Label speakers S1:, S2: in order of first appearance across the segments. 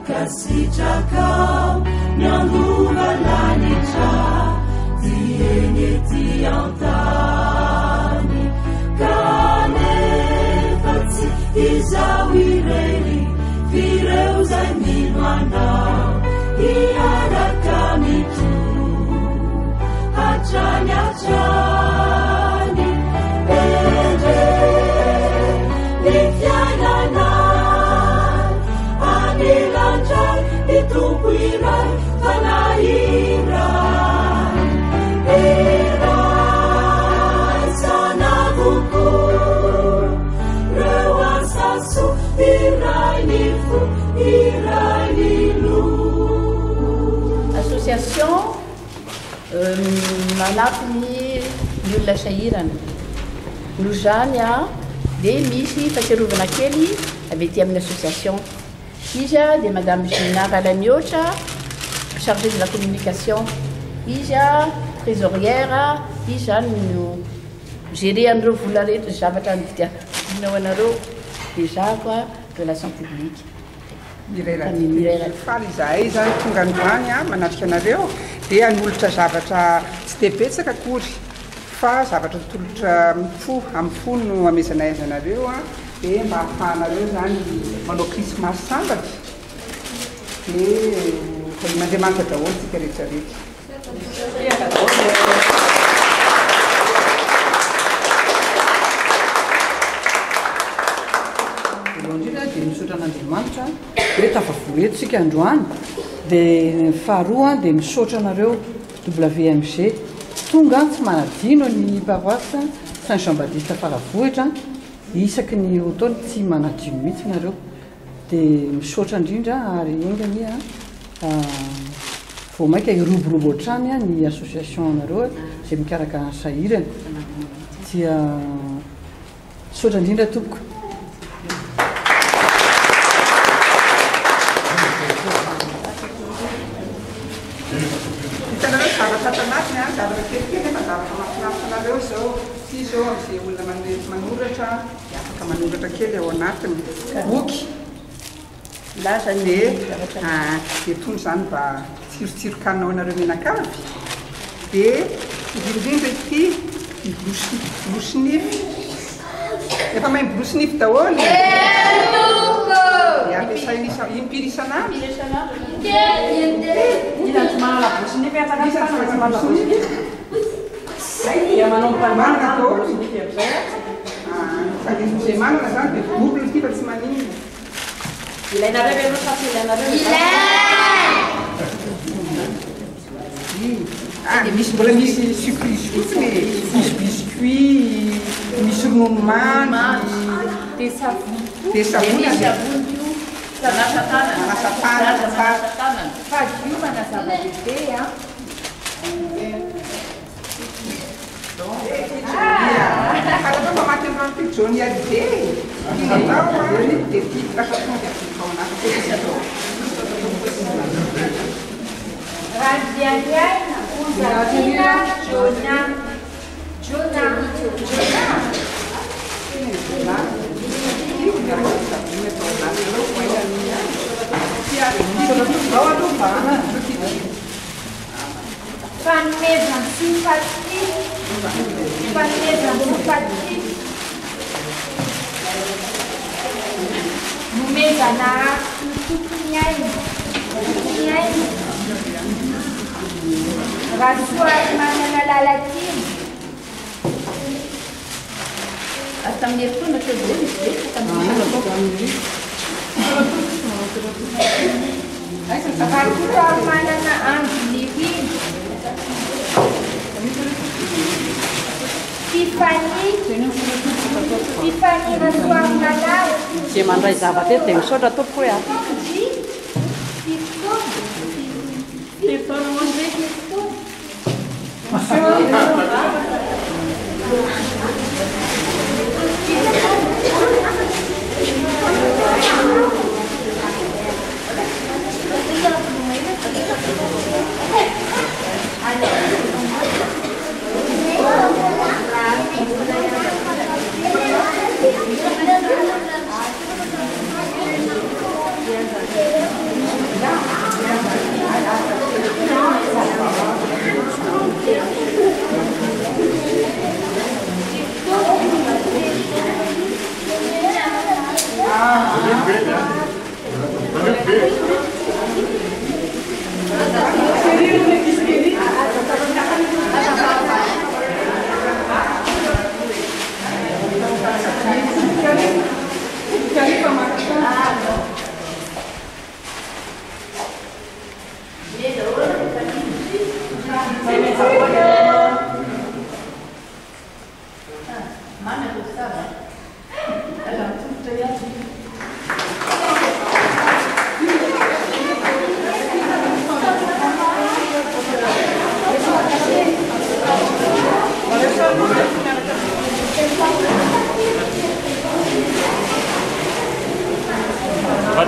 S1: Sitraka mianguva lanitra tieneti antany kanefa tsy izao ireny fireo zay mino anao iaraka mito hatrany hatrany endre ny fiainana anilandray itompo iray fanahiray iraisana voko reo asaso iray ny fo iray ny lo.
S2: Association manampy ny olona sahirana no zany a dia misy fahatsiarovana kely avy ety amin'ny association. Izy dia madame Gina Valamiotra, chargée de la communication. Izy trésorière, izy zany no gérer an'ireo vola rehetra zavatra vidianao anareo dia zako relation publique.
S3: Faly izahay zany tonga androany manatrika anareo dia hanolotra zavatra tsy dia betsaka akory fa zavatra tolotra mifo amin'ny fo no amezanay anareo dia mba ahafahanareo zany manao krismasy sambatra dia mandriamanitra daholo tsika rehetrarehetra.
S4: Dia misaotra an'Andriamanitra hoe tafavoretontsika androany dia faharoa dia misaotra anareo WMG tonga tsy manadino ny paroisse Saint Jean-Baptiste Faravohitra isaky ny taona tsy manadino mihitsy nareo dia misaotra indrindra ary engany vao maika iroborobo hatrany ny association nareo izay mikaraka sahirana dia misaotra indrindra tompoko.
S3: Zavatra kelikely nefa zavatra mahafinaritra anareo zao ty zao am'izay olona manoratra afaka manoratra kely ao anatiny boky
S2: laza
S3: dia tony zany mba tsirotsirokanao anareo menakavy dia indrindrindra ity blosinify efa mahay blosinify daholo ampiasainisa impiry isanandro zay manana zany dia double ty fa tsy manino
S2: ilainareo aloha fa tsy ilainareo
S3: misy mbola misy surprise fotsiny misy biscuit misy ronono mamy
S2: dia savony
S3: Masatana.
S2: Fadiomana zava-dehibe
S3: Kalau memakai roti John ya gede, kita tahu dia kita ketemu dia kawan aku itu.
S5: Radianya Uzakina Jona. Panemezan simpati, numezana tutunyai, rasuai mana lalatin.
S2: Atam dia pun macam boleh,
S5: Rasuai mana na angelikin. Tiffany rasuai mana.
S4: Dia mandray zavatra dia misaotra tompoko hoe
S5: Thank you.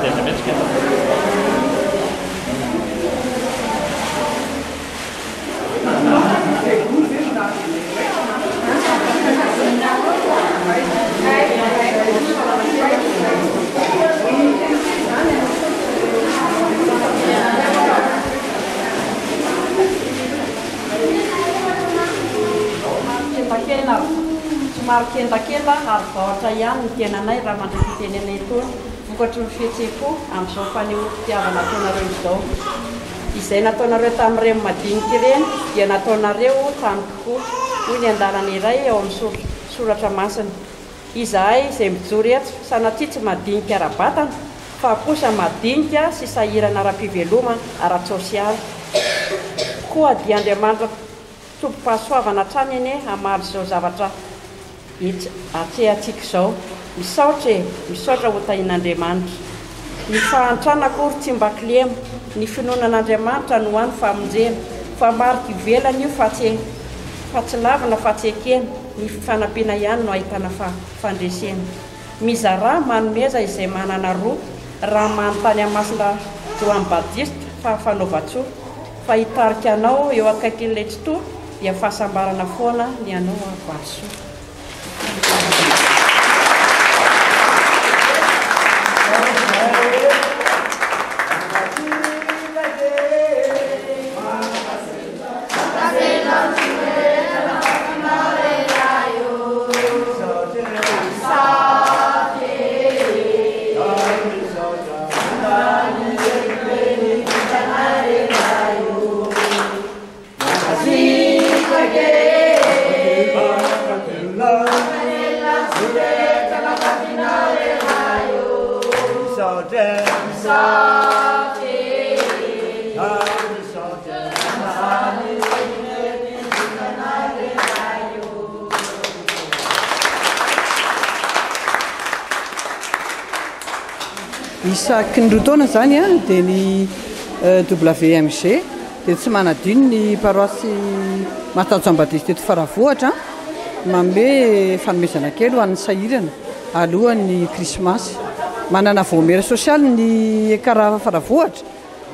S6: Somary kendakenda ary vaoatra ihany ny tenanay raha mandra-pitenenay itony vokatry ny fihetseham-po amin'izao fanehoam-pitiavana ataonareo izao. Izay nataonareo tamin'ireny madinika ireny dia nataonareo tany tokoa hoy ny andarana iray ao amin'ny soratra masina. Izahay izay mijoro eto sanatria tsy madinika ara-batana fa kosa madinika sy sahirana ara-piveloma ara-tsosialy. Koa dia Andriamanitra tompo-pahasoavana hatrany ene hamary izao zavatra atrehantsika izao. Misaotra ho tahin'Andriamanitra. Ny fahantrana akory tsy mba kilema, ny finoanan'Andriamanitra no hany famonjena, fa marika ivelany io fa tsy lavina fa tsy ekena, ny fanampiana ihany no ahitana fandresena. Mizara manomeza izay manana roa, raha manontany Amasina Joany Batista fa fanaova-tsoa, fa hitarika anao eo akaikin'ilay tsotoa dia fahasambarana foana ny anao avasoa.
S4: Isaky ny roa taona zany dia ny WMG dia tsy manadino ny paroasy Martin Joany Batista eto Faravohatra manome fanomezana kely ho an'ny sahirana alohan'ny krismasy. Manana voamera sosialy ny ekara Faravohatra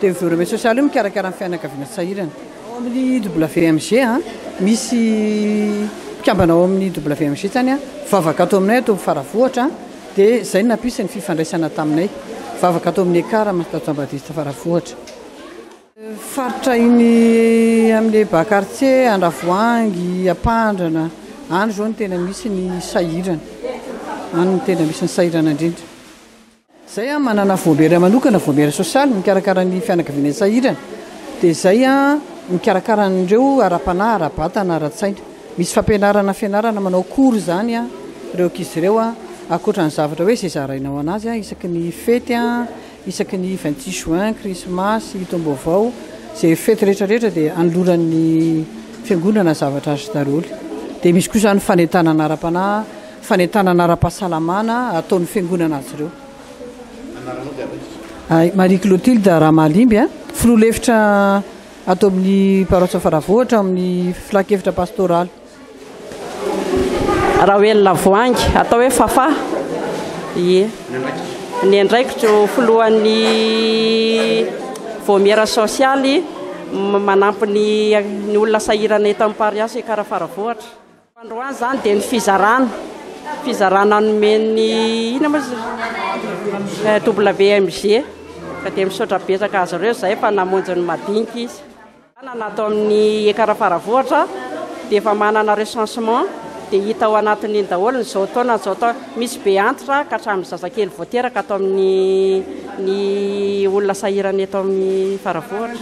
S4: dia voamera sosialy io mikarakara amin'ny fianakaviana sahirana. Ao amin'ny WMG misy mpikambana ao amin'ny WMG zany vavaka ato aminay ato Faravohatra dia izay nampisy ny fifandraisana taminay. Vavaka ato amin'ny ekara Martin Joany Batista Faravohatra. Faritra iny amin'ilay Bakartier, Andravoahangy, Ampandrana, any zao ny tena misy ny sahirana. Any ny tena misy ny sahirana indrindra. Zay manana voamera manokana, voamera sosialy mikarakara ny fianakaviana sahirana. Dia zay mikarakara an'ireo ara-panahy, ara-batana, ara-tsaina. Misy fampianarana fianarana manao kory zany ireo ankizy ireo akoatra ny zavatra hoe izay zarainao anazy isaky ny fety isaky ny 26 juin, krismasy, taom-baovao, izay fety rehetrarehetra dia anoloran'ny fiangonana zavatra azy daroly. Dia misy kosa ny fanentanana ara-panahy, fanentanana ara-pahasalamana ataon'ny fiangonana azy ireo. Marie Clotilde Ramalimby filoha-lefitra ato amin'ny paroisse Faravohatra amin'ny filakevitra pastoraly.
S6: Rawel Lavoangy atao hoe Fafa. Ie. Ny andraikitro filohan'ny voamera sosialy manampy ny olona sahirana eto amin'ny paroisse ekara Faravohatra. Androany zany dia ny fizarana nomen'ny ina moa WMG ka dia misaotra betsaka azy ireo zay fa namonjy ny madinika izy. Natao amin'ny ekara Faravohatra dia efa manana recensement dia hita ao anatin'iny daholo ny zao taona misy be antitra ka hatramin'ny zazakely voateraka atao amin'ny olona sahirana eto amin'ny Faravohatra.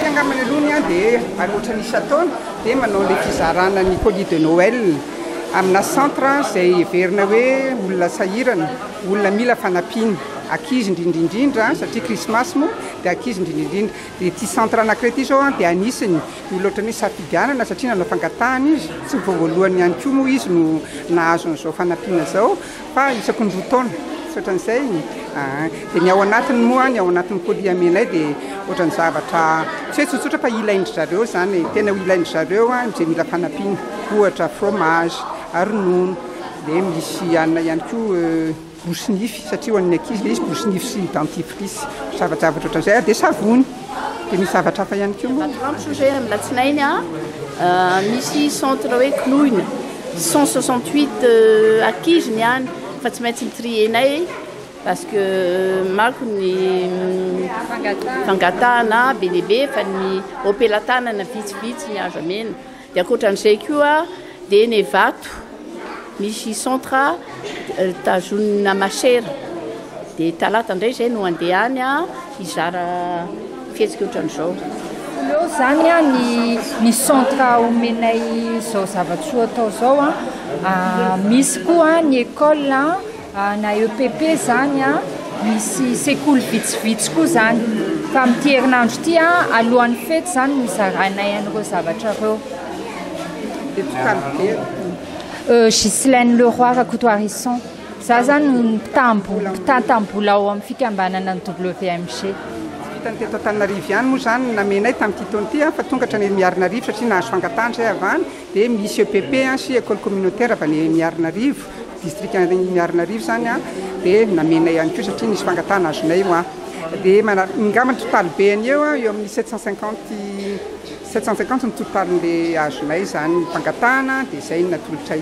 S3: Angamany aloha dia aroatra ny isa-taona dia manao ilay fizarana ny colis de Noël amina centre izay heverina hoe olona sahirana, olona mila fanampiana, ankizy indrindraindrindra satria krismasy moa dia ankizy indrindraindrindra. Dia ity centre anankiray ity zao dia anisany miloatra ny safidianana satria nanao fangatahana izy tsy voalohany ihany koa moa izy no nahazo n'izao fanampiana izao fa isaky ny roa taona ohatran'izay. Dia ny ao anatiny moa ny ao anatin'ny colis amenay dia ohatran'ny zavatra tsy hoe tsotsotra fa ilaindry zareo zany tena ilaindry zareo izay mila fanampiana ohatra fromage, ronono, dia misy anona ihany koa borosinify satria ho an'ny ankizy le izy borosinify sy dentifrice zavajavatra ohatran'izay dia savony dia misy zavatra hafa ihany koa moa
S2: Ramsouger amin'ny latsinainy misy centre hoe cloune 168 ankizy ny any fa tsy maintsy mitrienay parce que mako ny fangatahana be lehibe fa ny ompelantanana vitsivitsy ny azo amena dia ankoatran'izay koa dia ny vato misy centre tazonina masera dia talata indray izay no andehany izara fihetsika ohatran'izao
S7: eo zany ny centre omenay zao zavatsoa atao zao misy koa ny école na EPP zany misy sekoly vitsivitsy koa zany fa amin'ity herinandro ity alohan'ny fety zany mizaranay an'ireo zavatra reo Ghislaine Leroy Rakotoarisson za zany mpitantam-bola ao amin'ny fikambanana ny WMG
S3: Vitany teto Antananarivo ihany moa zany namenay tamin'ity taona ity fa tonga hatrany Miarinarivo satria nahazo fangatahana zay avany dia misy EPP sy école communautaire avy any Miarinarivo district Miarinarivo zany dia namenay ihany koa satria nisy fangatahana azonay dia ngambany totaly be any eo amin'ny 750 ny totalin'le azonay zany fangatahana dia izay natolotray